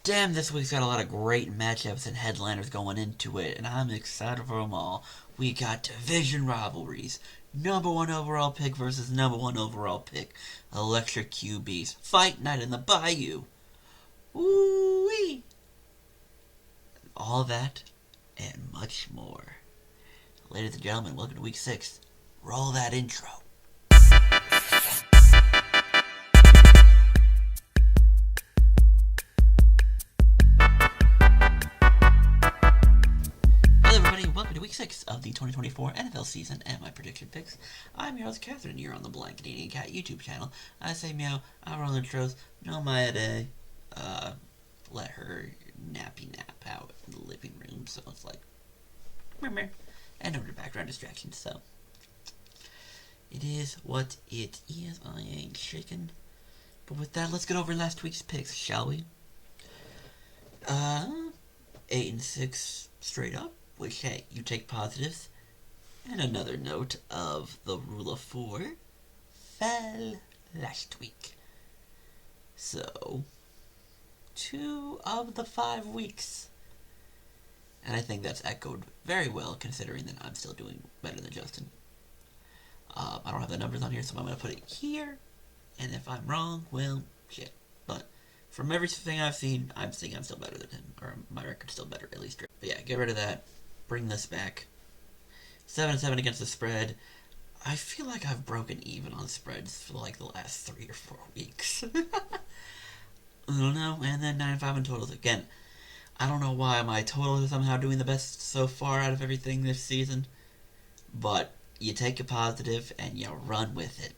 Damn, this week's got a lot of great matchups and headliners going into it, and I'm excited for them all. We got division rivalries, number one overall pick versus number one overall pick, electric QBs, fight night in the Bayou. Woo-wee! All that and much more. Ladies and gentlemen, welcome to week 6. Roll that intro. Welcome to week 6 of the 2024 NFL season and my prediction picks. I'm your host, Catherine, and you're on the Blind Canadian Cat YouTube channel. I say meow, I roll intros, no Maye day. Let her nappy nap out in the living room, so it's like, meh, and no background distractions, so it is what it is. I ain't shaking. But with that, let's get over last week's picks, shall we? 8-6 straight up. Which, hey, you take positives. And another note of the rule of 4 fell last week. So, 2 of the 5 weeks. And I think that's echoed very well considering that I'm still doing better than Justin. I don't have the numbers on here, so I'm going to put it here. And if I'm wrong, well, shit. But from everything I've seen, I'm saying I'm still better than him. Or my record's still better, at least. But yeah, get rid of that. Bring this back. 7-7 against the spread. I feel like I've broken even on spreads for like the last 3 or 4 weeks. I don't know. And then 9-5 in totals again. I don't know why my totals are somehow doing the best so far out of everything this season. But you take a positive and you run with it.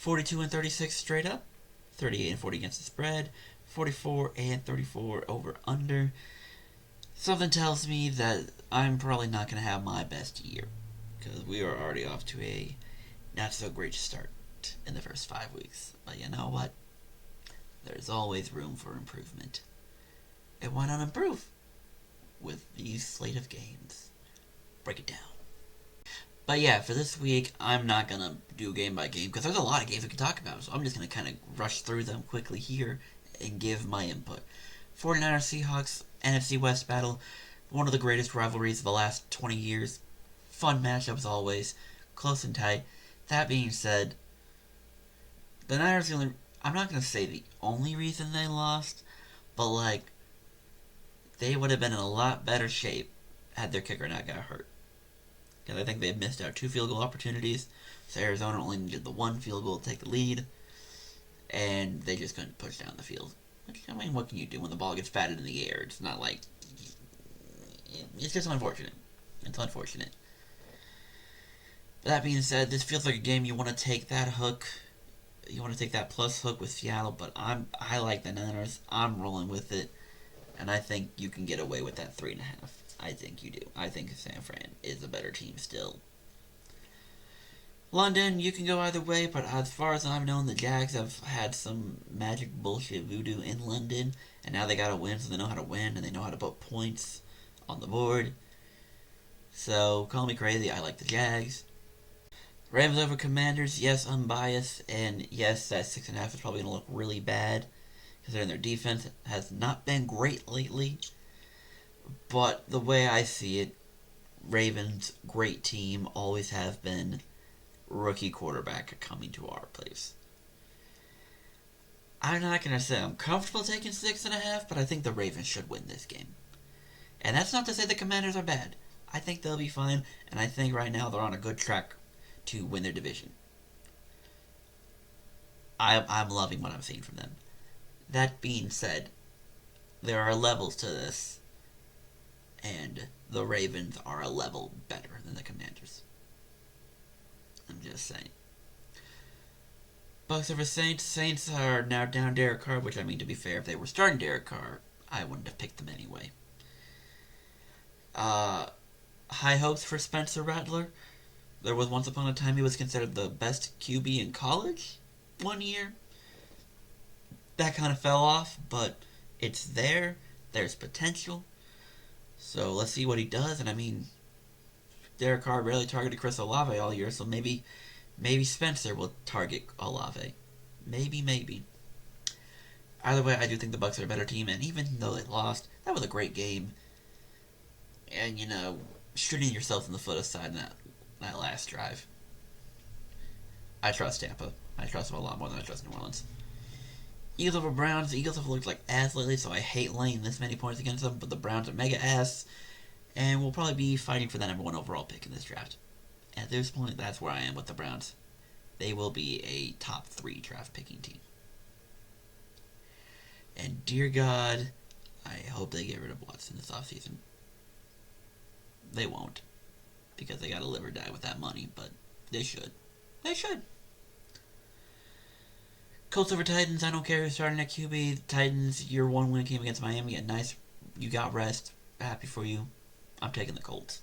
42-36 straight up. 38-40 against the spread. 44-34 over under. Something tells me that I'm probably not going to have my best year, because we are already off to a not so great start in the first 5 weeks. But you know what? There's always room for improvement. And why not improve with these slate of games? Break it down. But yeah, for this week, I'm not going to do game by game, because there's a lot of games we can talk about, so I'm just going to kind of rush through them quickly here and give my input. 49ers Seahawks NFC West battle, one of the greatest rivalries of the last 20 years. Fun matchups always, close and tight. That being said, the Niners I'm not going to say the only reason they lost, but like, they would have been in a lot better shape had their kicker not got hurt. Because I think they had missed out 2 field goal opportunities, so Arizona only needed the 1 field goal to take the lead, and they just couldn't push down the field. I mean, what can you do when the ball gets batted in the air? It's not like... It's just unfortunate. It's unfortunate. But that being said, this feels like a game you want to take that hook. You want to take that plus hook with Seattle, but I like the Niners. I'm rolling with it. And I think you can get away with that 3.5. I think you do. I think San Fran is a better team still. London, you can go either way, but as far as I've known, the Jags have had some magic bullshit voodoo in London, and now they gotta win, so they know how to win, and they know how to put points on the board. So, call me crazy, I like the Jags. Rams over Commanders, yes, I'm biased, and yes, that 6.5 is probably gonna look really bad, considering their defense has not been great lately. But the way I see it, Ravens, great team, always have been. Rookie quarterback coming to our place. I'm not going to say I'm comfortable taking 6.5, but I think the Ravens should win this game. And that's not to say the Commanders are bad. I think they'll be fine, and I think right now they're on a good track to win their division. I'm loving what I'm seeing from them. That being said, there are levels to this, and the Ravens are a level better than the Commanders. I'm just saying. Bucks over Saints. Saints are now down Derek Carr, which I mean, to be fair, if they were starting Derek Carr, I wouldn't have picked them anyway. High hopes for Spencer Rattler. There was once upon a time he was considered the best QB in college 1 year. That kind of fell off, but it's there. There's potential. So let's see what he does, and I mean, Derek Carr barely targeted Chris Olave all year, so maybe Spencer will target Olave. Maybe. Either way, I do think the Bucks are a better team, and even though they lost, that was a great game. And, shooting yourself in the foot aside in that last drive. I trust Tampa. I trust them a lot more than I trust New Orleans. Eagles over Browns. The Eagles have looked like ass lately, so I hate laying this many points against them, but the Browns are mega ass, and we'll probably be fighting for that #1 overall pick in this draft. At this point, that's where I am with the Browns. They will be a top 3 draft picking team. And dear God, I hope they get rid of Watson this offseason. They won't, because they gotta live or die with that money, but they should. They should. Colts over Titans. I don't care who's starting at QB. Titans, your 1 win game against Miami. A nice, you got rest. Happy for you. I'm taking the Colts.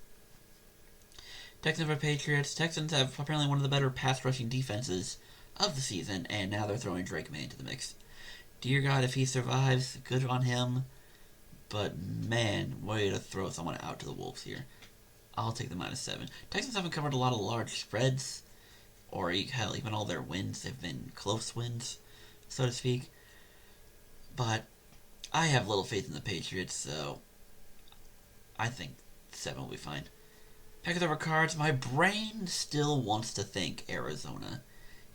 Texans over Patriots. Texans have apparently one of the better pass rushing defenses of the season, and now they're throwing Drake May into the mix. Dear God, if he survives, good on him. But man, way to throw someone out to the Wolves here. I'll take the -7. Texans haven't covered a lot of large spreads, or hell, even all their wins have been close wins, so to speak. But I have little faith in the Patriots, so I think 7 will be fine. Packers over Cards. My brain still wants to think Arizona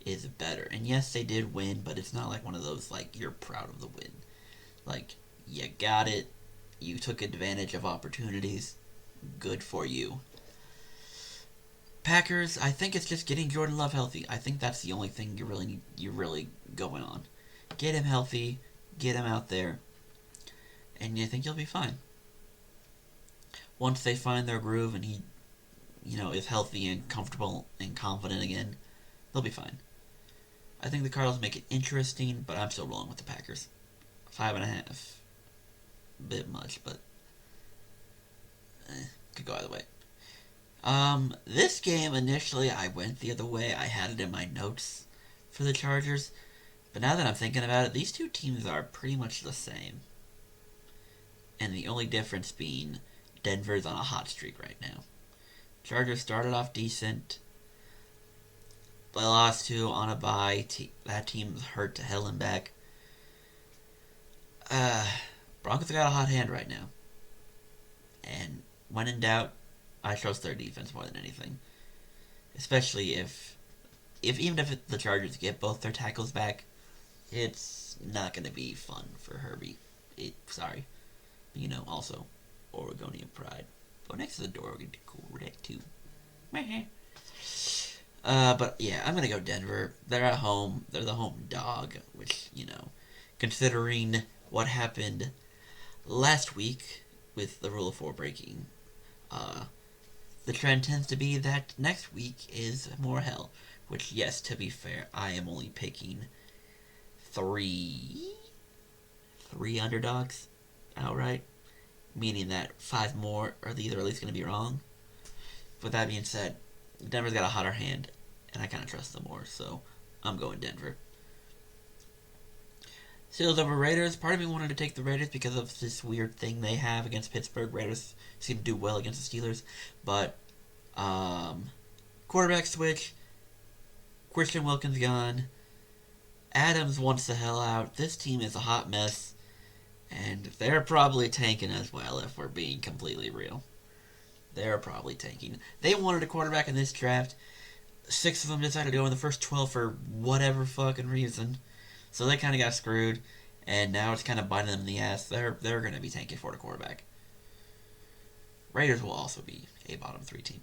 is better. And yes, they did win, but it's not like one of those, like, you're proud of the win. Like, you got it. You took advantage of opportunities. Good for you. Packers, I think it's just getting Jordan Love healthy. I think that's the only thing you're really going on. Get him healthy, get him out there, and you think you'll be fine. Once they find their groove and he, is healthy and comfortable and confident again, they'll be fine. I think the Cardinals make it interesting, but I'm still rolling with the Packers. 5.5. Bit much, but could go either way. This game, initially, I went the other way. I had it in my notes for the Chargers. But now that I'm thinking about it, these two teams are pretty much the same. And the only difference being Denver's on a hot streak right now. Chargers started off decent. They lost to on a bye. That team's hurt to hell and back. Broncos got a hot hand right now. And when in doubt, I trust their defense more than anything. Especially if the Chargers get both their tackles back, it's not going to be fun for Herbie. Sorry. Also, Oregonian pride. Go next to the door, we're going to correct too. But yeah, I'm going to go Denver. They're at home. They're the home dog, which, considering what happened last week with the Rule of 4 breaking, the trend tends to be that next week is more hell. Which, yes, to be fair, I am only picking three underdogs outright, meaning that 5 more are either at least going to be wrong. With that being said, Denver's got a hotter hand, and I kind of trust them more, so I'm going Denver. Steelers over Raiders. Part of me wanted to take the Raiders because of this weird thing they have against Pittsburgh. Raiders seem to do well against the Steelers, but quarterback switch. Christian Wilkins gone. Adams wants the hell out. This team is a hot mess, and they're probably tanking as well, if we're being completely real. They're probably tanking. They wanted a quarterback in this draft. 6 of them decided to go in the first 12 for whatever fucking reason. So they kind of got screwed, and now it's kind of biting them in the ass. They're going to be tanking for the quarterback. Raiders will also be a bottom 3 team.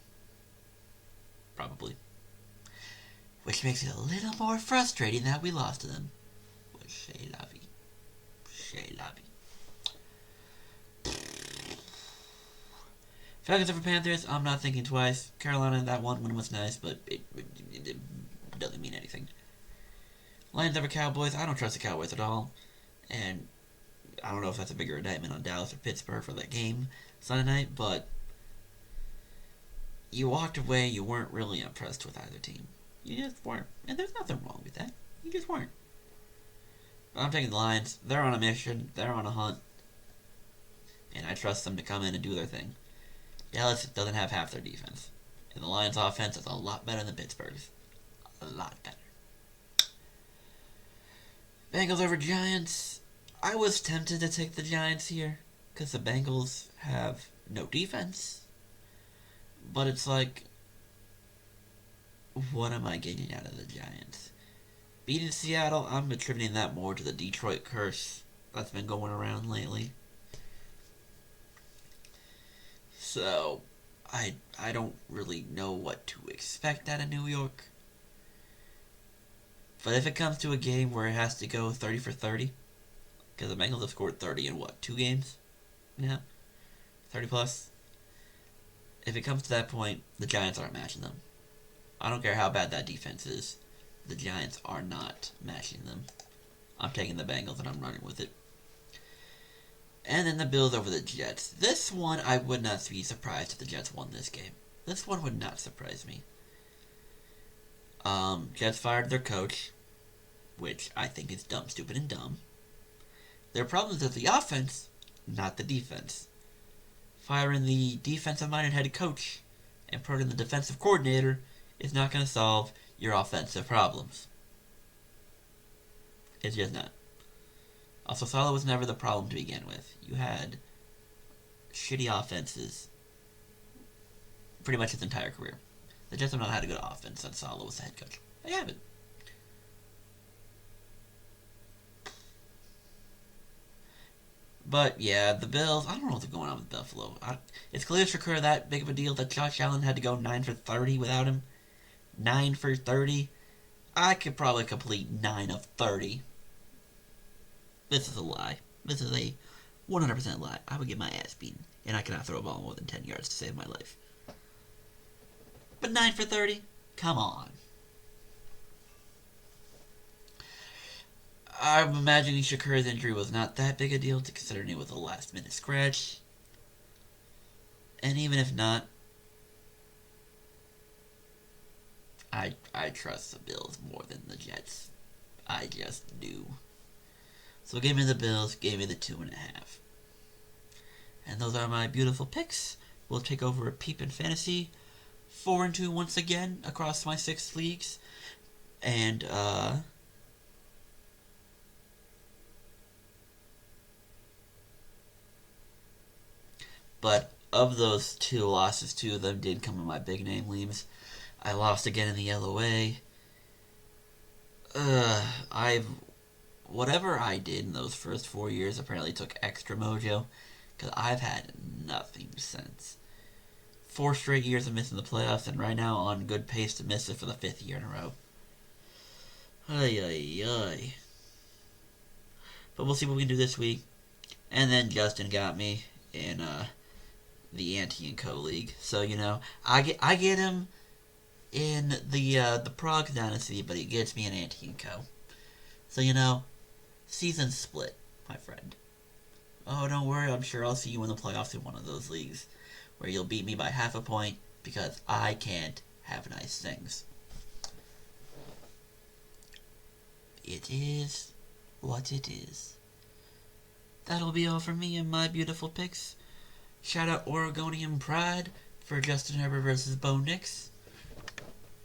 Probably. Which makes it a little more frustrating that we lost to them. But chez la vie. Chez la vie. Falcons over Panthers. I'm not thinking twice. Carolina, that one was nice, but it doesn't mean anything. Lions over Cowboys. I don't trust the Cowboys at all. And I don't know if that's a bigger indictment on Dallas or Pittsburgh for that game Sunday night, but you walked away, you weren't really impressed with either team. You just weren't. And there's nothing wrong with that. You just weren't. But I'm taking the Lions. They're on a mission. They're on a hunt. And I trust them to come in and do their thing. Dallas doesn't have half their defense. And the Lions' offense is a lot better than Pittsburgh's. A lot better. Bengals over Giants. I was tempted to take the Giants here because the Bengals have no defense. But it's like, what am I getting out of the Giants? Beating Seattle, I'm attributing that more to the Detroit curse that's been going around lately. So, I don't really know what to expect out of New York. But if it comes to a game where it has to go 30 for 30, because the Bengals have scored 30 in what, 2 games now? 30 plus? If it comes to that point, the Giants aren't matching them. I don't care how bad that defense is. The Giants are not matching them. I'm taking the Bengals and I'm running with it. And then the Bills over the Jets. This one, I would not be surprised if the Jets won this game. This one would not surprise me. Jets fired their coach, which I think is dumb, stupid, and dumb. Their problem is the offense, not the defense. Firing the defensive-minded head coach and promoting the defensive coordinator is not going to solve your offensive problems. It's just not. Also, Saleh was never the problem to begin with. You had shitty offenses pretty much his entire career. The Jets have not had a good offense since Saleh was the head coach. They haven't. But yeah, the Bills, I don't know what's going on with Buffalo. Is Khalil Shakir that big of a deal that Josh Allen had to go 9 for 30 without him? 9 for 30? I could probably complete 9 of 30. This is a lie. This is a 100% lie. I would get my ass beaten, and I cannot throw a ball more than 10 yards to save my life. But 9 for 30? Come on. I'm imagining Shakir's injury was not that big a deal, considering it was a last-minute scratch. And even if not, I trust the Bills more than the Jets. I just do. So give me the Bills, give me the 2.5. And those are my beautiful picks. We'll take over a peep in fantasy. 4-2 once again across my 6 leagues. And, but of those 2 losses, 2 of them did come in my big name leagues. I lost again in the LOA. Whatever I did in those first 4 years apparently took extra mojo, because I've had nothing since. 4 straight years of missing the playoffs, and right now on good pace to miss it for the 5th year in a row. Ay, ay, ay. But we'll see what we can do this week. And then Justin got me in the Ante and Co League. So, I get him in the Prague Dynasty, but he gets me in Ante and Co. So, season split, my friend. Oh, don't worry, I'm sure I'll see you in the playoffs in one of those leagues, where you'll beat me by half a point, because I can't have nice things. It is what it is. That'll be all from me and my beautiful picks. Shout out Oregonian Pride for Justin Herbert versus Bo Nix.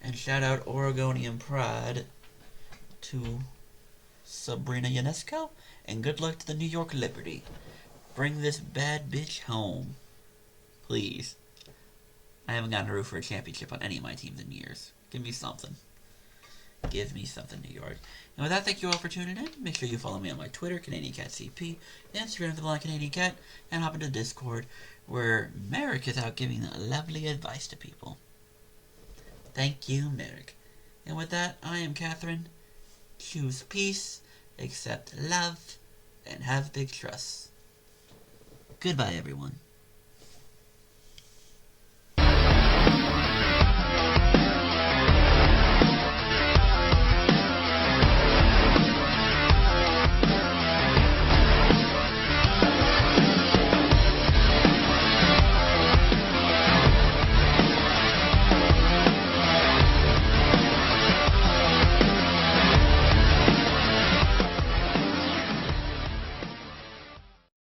And shout out Oregonian Pride to Sabrina Ionesco. And good luck to the New York Liberty. Bring this bad bitch home. Please. I haven't gotten to root for a championship on any of my teams in years. Give me something. Give me something, New York. And with that, thank you all for tuning in. Make sure you follow me on my Twitter, CanadianCatCP, Instagram, The Canadian Cat, and hop into Discord, where Merrick is out giving lovely advice to people. Thank you, Merrick. And with that, I am Catherine. Choose peace, accept love, and have big trust. Goodbye, everyone.